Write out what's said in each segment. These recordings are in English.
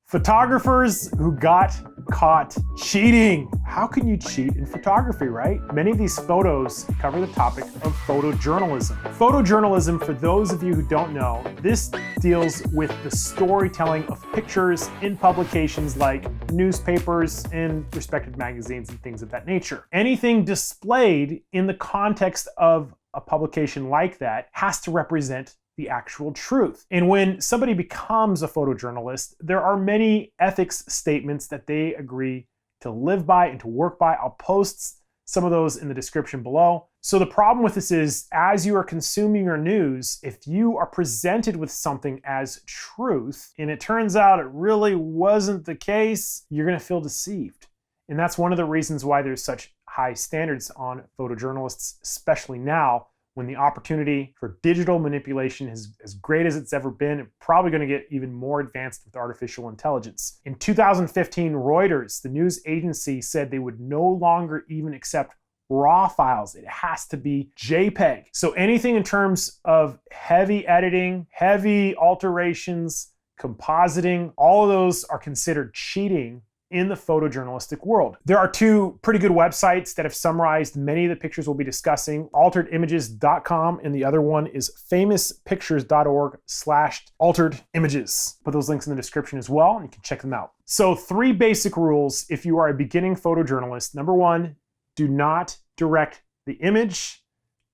Photographers who got caught cheating. How can you cheat in photography, right? Many of these photos cover the topic of photojournalism. Photojournalism, for those of you who don't know, this deals with the storytelling of pictures in publications like newspapers and respected magazines and things of that nature. Anything displayed in the context of a publication like that has to represent the actual truth. And when somebody becomes a photojournalist, there are many ethics statements that they agree to live by and to work by. I'll post some of those in the description below. So the problem with this is, as you are consuming your news, if you are presented with something as truth, and it turns out it really wasn't the case, you're gonna feel deceived. And that's one of the reasons why there's such high standards on photojournalists, especially now, when the opportunity for digital manipulation is as great as it's ever been, and probably going to get even more advanced with artificial intelligence. In 2015, Reuters, the news agency, said they would no longer even accept raw files. It has to be JPEG. So anything in terms of heavy editing, heavy alterations, compositing, all of those are considered cheating in the photojournalistic world. There are two pretty good websites that have summarized many of the pictures we'll be discussing, alteredimages.com, and the other one is famouspictures.org/alteredimages. Put those links in the description as well, and you can check them out. So 3 basic rules if you are a beginning photojournalist. Number 1, do not direct the image,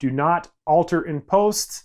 do not alter in post,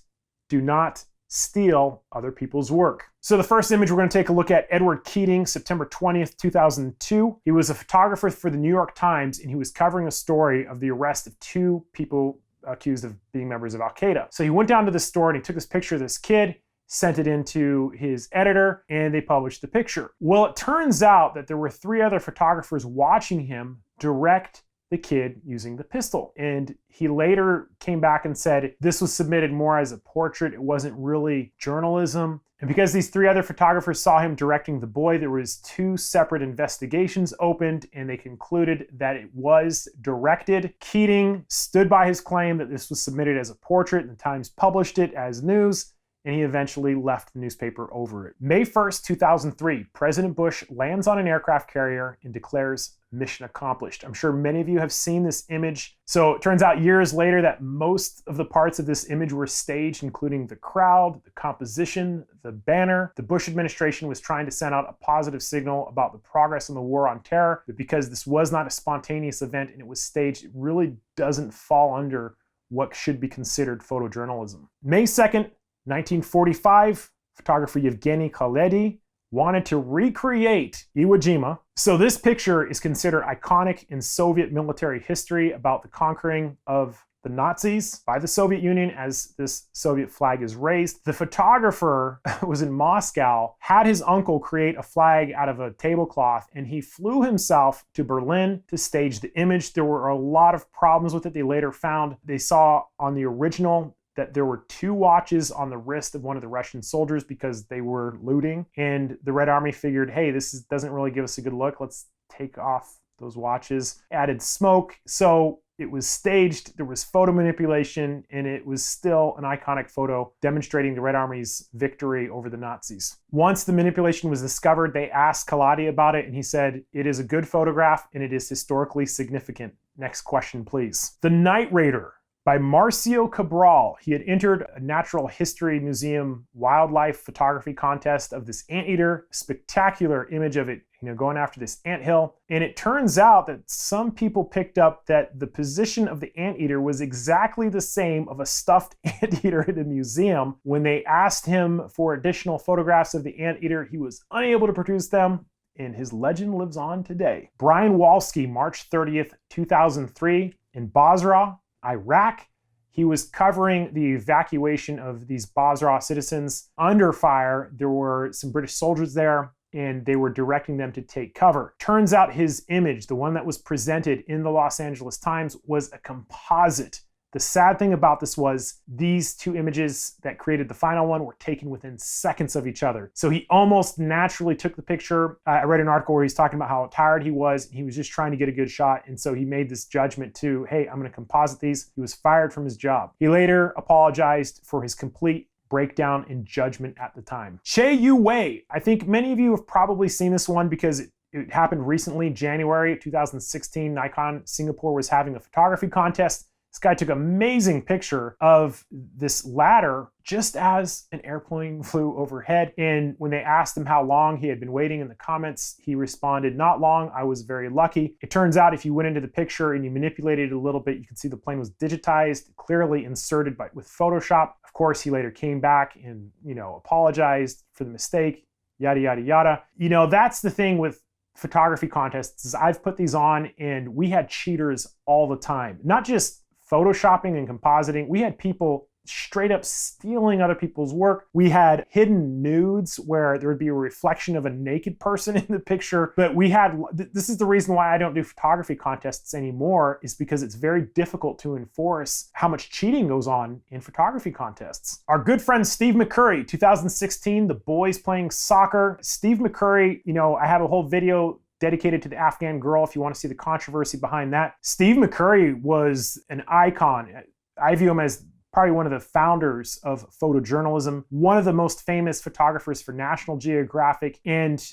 do not steal other people's work. So the first image we're going to take a look at, Edward Keating, September 20th, 2002. He was a photographer for the New York Times, and he was covering a story of the arrest of 2 people accused of being members of al-qaeda. So he went down to the store and he took this picture of this kid, sent it into his editor, and they published the picture. Well, it turns out that there were 3 other photographers watching him direct the kid using the pistol. And he later came back and said this was submitted more as a portrait. It wasn't really journalism. And because these 3 other photographers saw him directing the boy, there was 2 separate investigations opened, and they concluded that it was directed. Keating stood by his claim that this was submitted as a portrait, and the Times published it as news, and he eventually left the newspaper over it. May 1st, 2003, President Bush lands on an aircraft carrier and declares mission accomplished. I'm sure many of you have seen this image. So it turns out years later that most of the parts of this image were staged, including the crowd, the composition, the banner. The Bush administration was trying to send out a positive signal about the progress in the war on terror, but because this was not a spontaneous event and it was staged, it really doesn't fall under what should be considered photojournalism. May 2nd, 1945, photographer Yevgeny Khaledy wanted to recreate Iwo Jima. So this picture is considered iconic in Soviet military history about the conquering of the Nazis by the Soviet Union as this Soviet flag is raised. The photographer was in Moscow, had his uncle create a flag out of a tablecloth, and he flew himself to Berlin to stage the image. There were a lot of problems with it. They later found, they saw on the original that there were 2 watches on the wrist of one of the Russian soldiers because they were looting. And the Red Army figured, hey, doesn't really give us a good look. Let's take off those watches. Added smoke. So it was staged, there was photo manipulation, and it was still an iconic photo demonstrating the Red Army's victory over the Nazis. Once the manipulation was discovered, they asked Khaledy about it, and he said, it is a good photograph and it is historically significant. Next question, please. The Night Raider by Marcio Cabral. He had entered a Natural History Museum wildlife photography contest of this anteater, spectacular image of it, going after this anthill. And it turns out that some people picked up that the position of the anteater was exactly the same of a stuffed anteater at a museum. When they asked him for additional photographs of the anteater, he was unable to produce them, and his legend lives on today. Brian Walsky, March 30th, 2003, in Basra, Iraq. He was covering the evacuation of these Basra citizens under fire. There were some British soldiers there, and they were directing them to take cover. Turns out his image, the one that was presented in the Los Angeles Times, was a composite. The sad thing about this was these 2 images that created the final one were taken within seconds of each other. So he almost naturally took the picture. I read an article where he's talking about how tired he was. He was just trying to get a good shot. And so he made this judgment to, hey, I'm going to composite these. He was fired from his job. He later apologized for his complete breakdown and judgment at the time. Che Yu Wei. I think many of you have probably seen this one because it happened recently, January 2016. Nikon Singapore was having a photography contest. This guy took an amazing picture of this ladder just as an airplane flew overhead. And when they asked him how long he had been waiting in the comments, he responded, "Not long, I was very lucky." It turns out if you went into the picture and you manipulated it a little bit, you can see the plane was digitized, clearly inserted with Photoshop. Of course, he later came back and, apologized for the mistake, yada, yada, yada. That's the thing with photography contests is I've put these on and we had cheaters all the time, not just photoshopping and compositing. We had people straight up stealing other people's work. We had hidden nudes where there would be a reflection of a naked person in the picture. But this is the reason why I don't do photography contests anymore, is because it's very difficult to enforce how much cheating goes on in photography contests. Our good friend Steve McCurry, 2016, the boys playing soccer. Steve McCurry, I have a whole video dedicated to the Afghan girl if you want to see the controversy behind that. Steve McCurry was an icon. I view him as probably one of the founders of photojournalism, one of the most famous photographers for National Geographic. And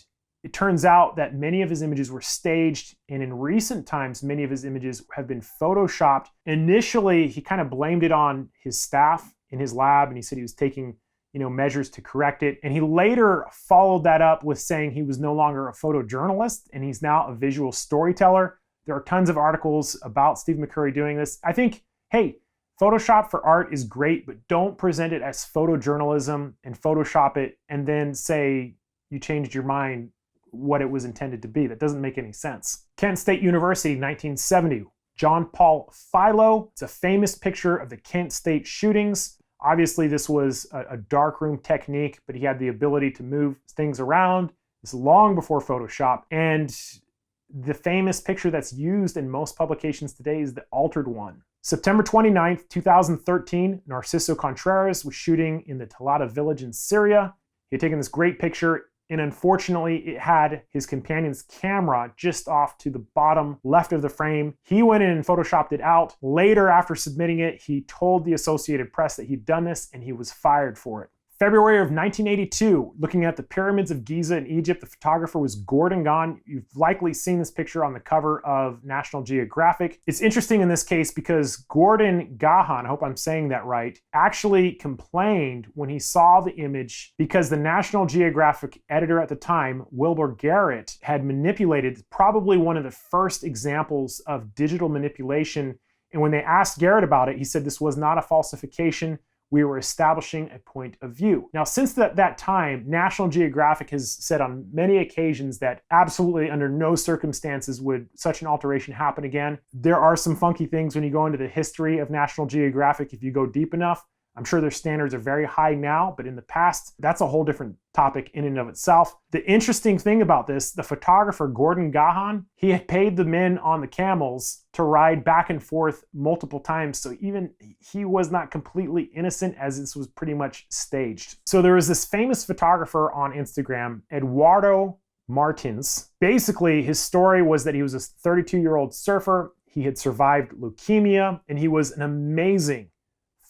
it turns out that many of his images were staged, and in recent times, many of his images have been photoshopped. Initially, he kind of blamed it on his staff in his lab, and he said he was taking measures to correct it. And he later followed that up with saying he was no longer a photojournalist and he's now a visual storyteller. There are tons of articles about Steve McCurry doing this. I think, hey, Photoshop for art is great, but don't present it as photojournalism and Photoshop it and then say you changed your mind what it was intended to be. That doesn't make any sense. Kent State University, 1970. John Paul Philo. It's a famous picture of the Kent State shootings. Obviously, this was a darkroom technique, but he had the ability to move things around. This is long before Photoshop. And the famous picture that's used in most publications today is the altered one. September 29th, 2013, Narciso Contreras was shooting in the Talata village in Syria. He had taken this great picture, and unfortunately, it had his companion's camera just off to the bottom left of the frame. He went in and photoshopped it out. Later, after submitting it, he told the Associated Press that he'd done this, and he was fired for it. February of 1982, looking at the pyramids of Giza in Egypt, the photographer was Gordon Gahan. You've likely seen this picture on the cover of National Geographic. It's interesting in this case because Gordon Gahan, I hope I'm saying that right, actually complained when he saw the image because the National Geographic editor at the time, Wilbur Garrett, had manipulated probably one of the first examples of digital manipulation. And when they asked Garrett about it, he said this was not a falsification. We were establishing a point of view. Now, since that time, National Geographic has said on many occasions that absolutely under no circumstances would such an alteration happen again. There are some funky things when you go into the history of National Geographic. If you go deep enough, I'm sure their standards are very high now, but in the past, that's a whole different topic in and of itself. The interesting thing about this, the photographer Gordon Gahan, he had paid the men on the camels to ride back and forth multiple times. So even he was not completely innocent, as this was pretty much staged. So there was this famous photographer on Instagram, Eduardo Martins. Basically, his story was that he was a 32-year-old surfer. He had survived leukemia, and he was an amazing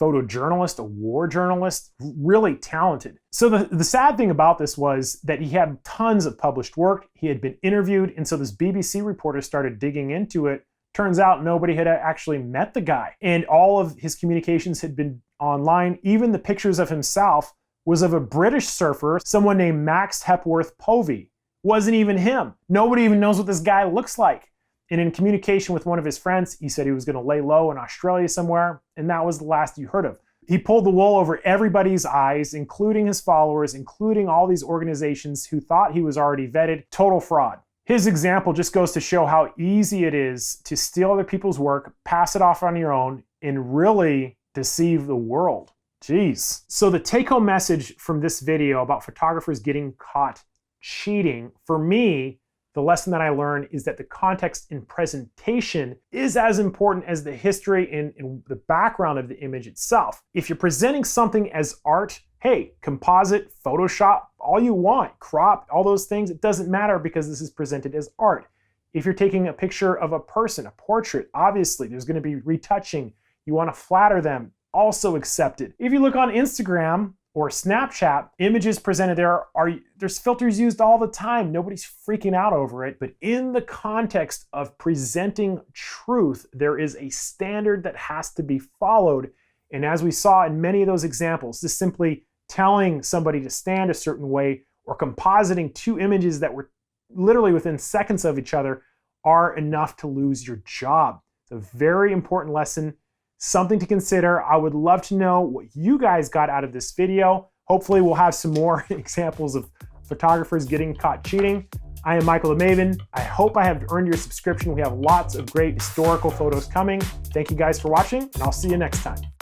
photojournalist, a war journalist, really talented. So the sad thing about this was that he had tons of published work. He had been interviewed, and so this BBC reporter started digging into it. Turns out nobody had actually met the guy, and all of his communications had been online. Even the pictures of himself was of a British surfer, someone named Max Hepworth Povey. Wasn't even him. Nobody even knows what this guy looks like. And in communication with one of his friends, he said he was going to lay low in Australia somewhere, and that was the last you heard of. He pulled the wool over everybody's eyes, including his followers, including all these organizations who thought he was already vetted. Total fraud. His example just goes to show how easy it is to steal other people's work, pass it off on your own, and really deceive the world. Jeez. So the take-home message from this video about photographers getting caught cheating, for me, the lesson that I learned is that the context and presentation is as important as the history and the background of the image itself. If you're presenting something as art, hey, composite, Photoshop, all you want, crop, all those things, it doesn't matter because this is presented as art. If you're taking a picture of a person, a portrait, obviously there's going to be retouching. You want to flatter them, also accepted. If you look on Instagram, or Snapchat, images presented there there's filters used all the time. Nobody's freaking out over it. But in the context of presenting truth, there is a standard that has to be followed. And as we saw in many of those examples, just simply telling somebody to stand a certain way or compositing two images that were literally within seconds of each other are enough to lose your job. It's a very important lesson, something to consider. I would love to know what you guys got out of this video. Hopefully we'll have some more examples of photographers getting caught cheating. I am Michael the Maven. I hope I have earned your subscription. We have lots of great historical photos coming. Thank you guys for watching, and I'll see you next time.